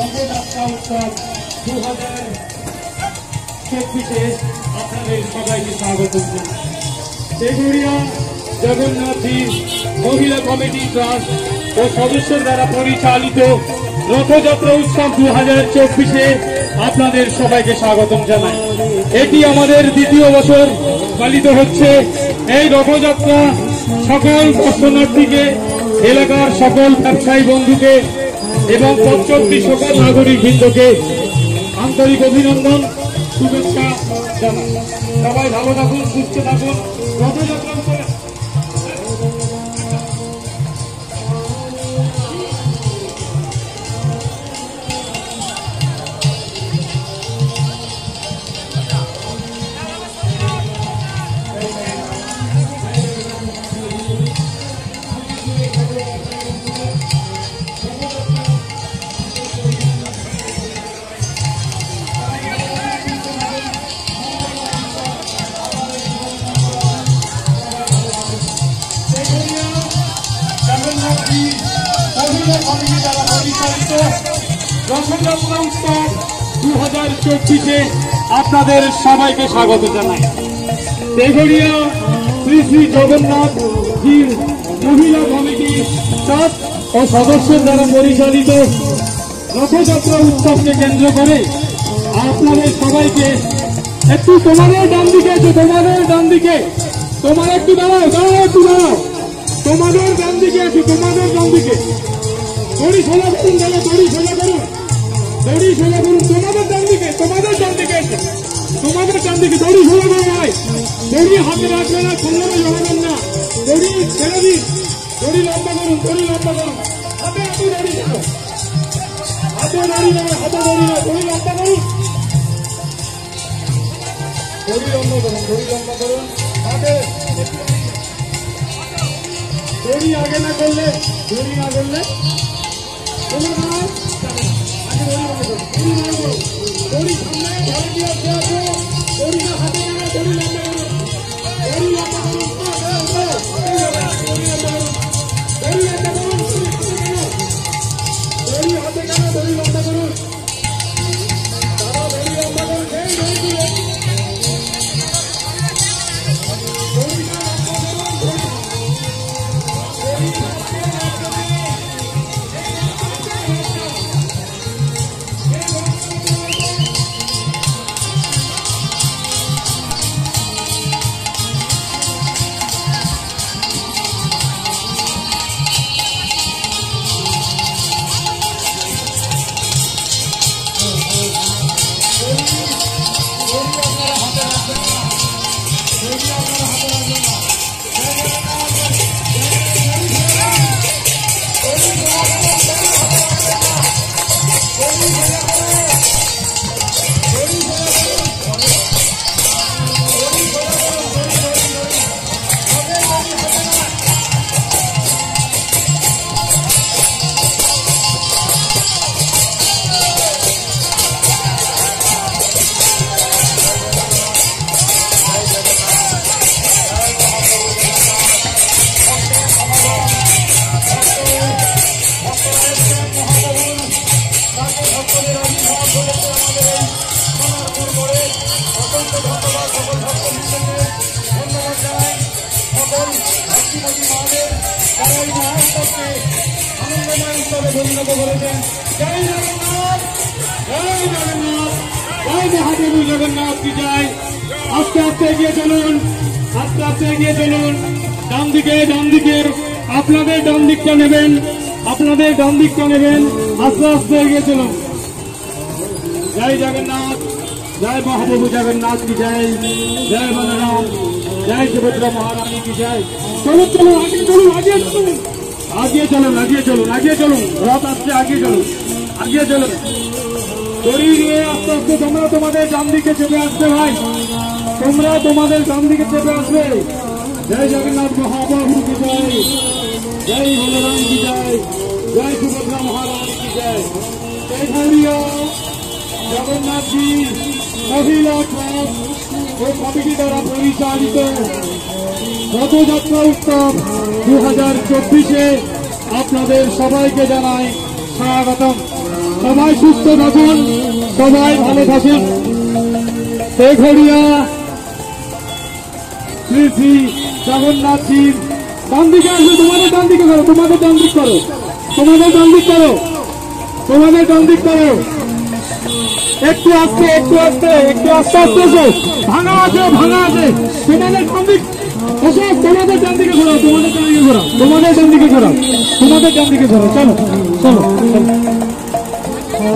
রথযাত্রা উৎসব 2024 আপনাদের সবাইকে স্বাগত জানাই। তেঘরিয়া জগন্নাথজি মহিলা কমিটি ট্রাস্ট ও সদস্যের দ্বারা পরিচালিত রথযাত্রা উৎসব 2024 আপনাদের সবাইকে স্বাগতম জানাই। এটি আমাদের দ্বিতীয় বছর পালিত হচ্ছে। এই রথযাত্রা সকল দর্শনার্থীকে, এলাকার সকল ব্যবসায়ী বন্ধুকে এবং পথচলতি সকল নাগরিক বৃন্দকে আন্তরিক অভিনন্দন, শুভেচ্ছা জানাই। সবাই ভালো থাকুন, সুস্থ থাকুন। রথযাত্রা রথযাত্রা উৎসব 2024 আপনাদের সবাইকে স্বাগত জানাই। তেঘরিয়া শ্রী শ্রী জগন্নাথ জির মহিলা কমিটি ট্রাস্ট ও সদস্যের দ্বারা পরিচালিত রথযাত্রা উৎসবকে কেন্দ্র করে আপনাদের সবাইকে একটু তোমাদের ডান দিকে তোমার একটু দাঁড়াও, তোমাদের ডান দিকে আছি, তোমাদের ডান দিকে দড়ি সোজা করুন, দড়ি সোজা করুন, তোমাদের ডান দিকে আছে, তোমাদের ডান দিকে দড়ি সোজা করুন। দড়ি হাতে রাখবেন না, সামনে জমাবেন না, দড়ি ছেড়ে দিন, দড়ি লম্বা করুন, হাতে দড়ি দেবো, দড়ি লম্বা করুন, হাতে দড়ি আগে না করলে দড়ি সামনে ঘরে দিয়ে আসো, দড়িটা হাতে কেনা, দড়ি লম্বা করুন, দড়ি লম্বা করুন, দড়ি হাতে কেনা, দড়ি লম্বা করুন, দাদা দড়ি লম্বা করুন, মহাপ্রভু জগন্নাথ কি জয়। আস্তে আস্তে এগিয়ে চলুন, ডান দিকে আপনাদের ডান দিকটা নেবেন, আস্তে আস্তে এগিয়ে চলুন। জয় জগন্নাথ, জয় মহাপ্রভু জগন্নাথ কি জয়, জয় বলরাম, জয় সুভদ্রা মহারানী কি জয়। চলুন, আগিয়ে চলুন, রথ আসছে, আগিয়ে চলুন। দড়ি নিয়ে আস্তে আস্তে তোমরা তোমাদের ডান দিকে চেপে আসবে ভাই, জয় জগন্নাথ মহাপ্রভু কি জয়, জয় বলরাম কি জয়, জয় সুভদ্রা মহারানী কি জয়। তেঘরিয়া জগন্নাথজি মহিলা ট্রাস্ট ও কমিটি দ্বারা পরিচালিত রথযাত্রা উৎসব 2024 আপনাদের সবাইকে জানাই স্বাগতম। সবাই সুস্থ থাকুন, সবাই ভালো থাকুন। তেঘড়িয়া শ্রী শ্রী জগন্নাথজির ডান দিকে আসবে, তোমাদের ডান দিকে করো, তোমাদের ডান দিক করো, তোমাদের ডান দিক করো, তোমাদের ডান দিক করো। একটু আসতে একটু আসতে একটু আস্তে আস্তে এসো, ভাঙা আছে ভাঙা আছে, তোমাদের ডান দিক এসো, তোমাদের ডান দিকে ঘোরাও, তোমাদের ডান দিকে ঘোরাও, তোমাদের ডান দিকে ঘোরাও, তোমাদের ডান দিকে ঘোরাও। চলো চলো চলো।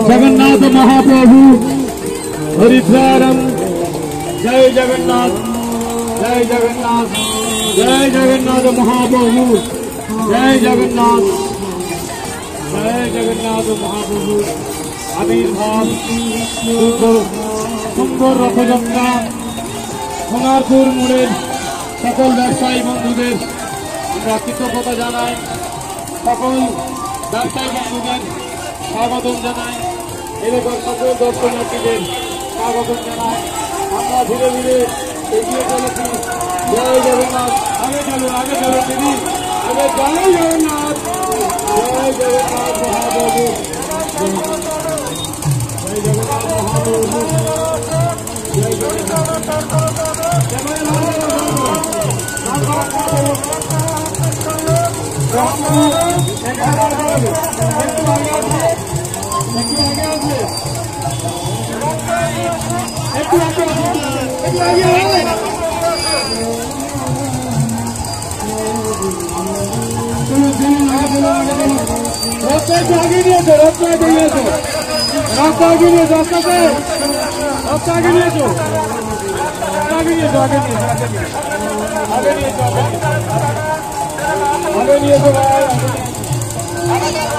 জগন্নাথ মহাপ্রভু হরিদ্বারম। জয় জগন্নাথ, জয় জগন্নাথ, জয় জগন্নাথ মহাপ্রভু, জয় জগন্নাথ, জয় জগন্নাথ মহাপ্রভু। আবির্ভাব সুন্দর রথযাত্রা। সোনারপুর মোড়ের সকল ব্যবসায়ী বন্ধুদের আমরা কৃতজ্ঞতা জানাই, সকল ব্যবসায়ী বন্ধুদের স্বাগতম জানাই, এলাকার সকল দর্শনার্থীদের স্বাগতম জানাই। আমরা ধীরে ধীরে এগিয়ে চলেছি। জয় জগন্নাথ। আগে চলুন, আগে চলুন দিদি, আগে জয় জগন্নাথ, জয় জগন্নাথ মহাপ্রভু, জয় জগন্নাথ মহাপ্রভু, জয় রাস্তা আগে নিয়েছো, রাস্তা আগে নিয়েছো, রাস্তা আগে নিয়েছো, রাস্তাতে রাস্তা আগে নিয়েছো, আগে নিয়েছো, আগে নিয়েছো, আগে নিয়েছো, আগে নিয়েছো ভাই, আগে নিয়েছো।